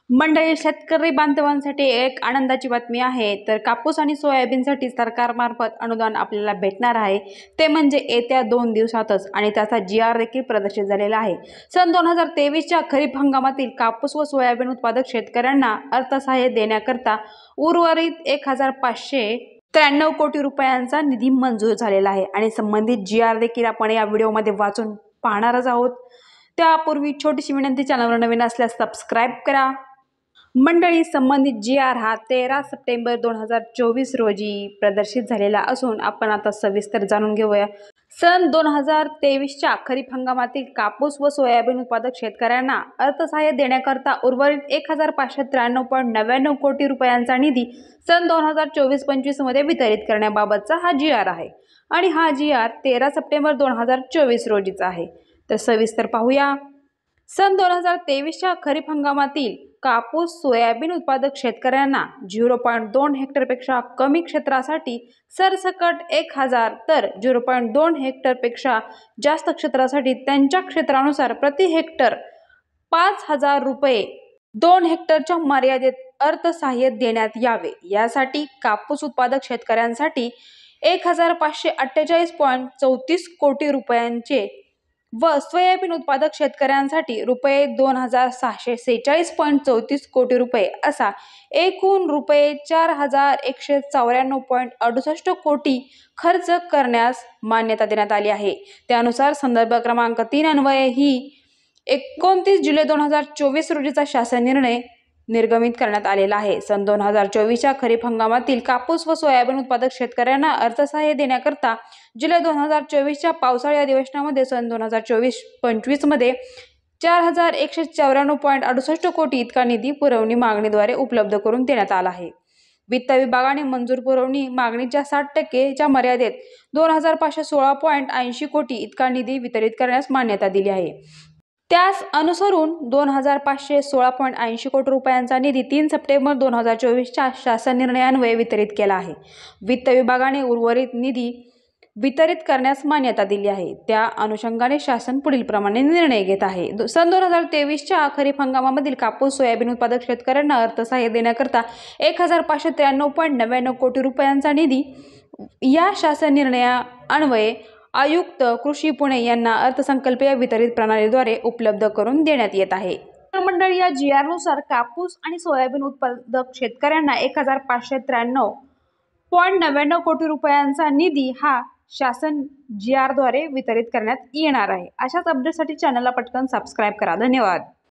मंडळी, शेतकरी बांधवांसाठी एक आनंदाची बातमी आहे। तर कापूस आणि सोयाबीनसाठी सरकारमार्फत अनुदान आपल्याला भेटणार आहे, ते म्हणजे येत्या 2 दिवसातच, आणि त्याचा GR देखील प्रदर्शित झालेला आहे। सन 2023च्या खरीप हंगामातील कापूस व सोयाबीन उत्पादक शेतकऱ्यांना अर्थसहाय्य देण्याकरता उर्वरित 1593 कोटी रुपयांचा निधी मंजूर झालेला आहे, आणि संबंधित GR देखील आपण या व्हिडिओमध्ये वाचून पाहणारच आहोत। त्यापूर्वी छोटीशी विनंती, चॅनलवर नवीन असल्यास सबस्क्राईब करा। मंडळी, संबंधित GR हा 13 सप्टेंबर 2024 रोजी प्रदर्शित झालेला असून आपण आता सविस्तर जाणून घेऊया। सन 2023च्या खरीप हंगामातील कापूस व सोयाबीन उत्पादक शेतकऱ्यांना अर्थसहाय्य देण्याकरता उर्वरित 1593.99 कोटी रुपयांचा निधी सन 2024-25 मध्ये वितरित करण्याबाबतचा हा GR आहे, आणि हा GR 13 सप्टेंबर 2024 रोजीचा आहे। तर सविस्तर पाहूया। सन 2023च्या खरीप हंगामातील कापूस सोयाबीन उत्पादक शेतकऱ्यांना 0.2 हेक्टरपेक्षा कमी क्षेत्रासाठी सरसकट 1000, तर 0.2 हेक्टरपेक्षा जास्त क्षेत्रासाठी त्यांच्या क्षेत्रानुसार प्रति हेक्टर 5000 रुपये 2 हेक्टरच्या मर्यादेत अर्थसहाय्य देण्यात यावे। यासाठी कापूस उत्पादक शेतकऱ्यांसाठी 1548.34 कोटी रुपयांचे व सोयाबीन उत्पादक शेतकऱ्यांसाठी रुपये 2646.34 कोटी रुपये असा एकूण रुपये 4194.68 कोटी खर्च करण्यास मान्यता देण्यात आली आहे। त्यानुसार संदर्भ क्रमांक 3 अन्वये ही 29 जुलै 2024 रोजीचा शासन निर्णय निर्गमित करण्यात आलेला आहे। सन 2024च्या खरीप हंगामातील कापूस व सोयाबीन उत्पादक शेतकऱ्यांना अर्थसहाय्य देण्याकरता जुलै 2024च्या पावसाळी अधिवेशनामध्ये सन 2024-25 मध्ये 4194.68 कोटी इतका निधी पुरवणी मागणीद्वारे उपलब्ध करून देण्यात आला आहे। वित्त विभागाने मंजूर पुरवणी मागणीच्या 60% च्या मर्यादेत 2516.80 कोटी इतका निधी वितरित करण्यास मान्यता दिली आहे। त्यास अनुसरून 2516.80 कोटी रुपयांचा निधी 3 सप्टेंबर 2024च्या शासन निर्णयान्वये वितरित केला आहे। वित्त विभागाने उर्वरित निधी वितरित करण्यास मान्यता दिली आहे। त्या अनुषंगाने शासन पुढील प्रमाणे निर्णय घेत आहे। सन 2023च्या खरीप हंगामामधील कापूस सोयाबीन उत्पादक शेतकऱ्यांना अर्थसहाय्य देण्याकरता 1593.99 कोटी रुपयांचा निधी या शासन निर्णयान्वये आयुक्त कृषी पुणे यांना अर्थसंकल्पीय वितरित प्रणालीद्वारे उपलब्ध करून देण्यात येत आहे। तर मंडळी, या GR नुसार कापूस आणि सोयाबीन उत्पादक शेतकऱ्यांना 1593.99 कोटी रुपयांचा निधी हा शासन GR द्वारे वितरित करण्यात येणार आहे। अशाच अपडेटसाठी चॅनलला पटकन सबस्क्राईब करा। धन्यवाद।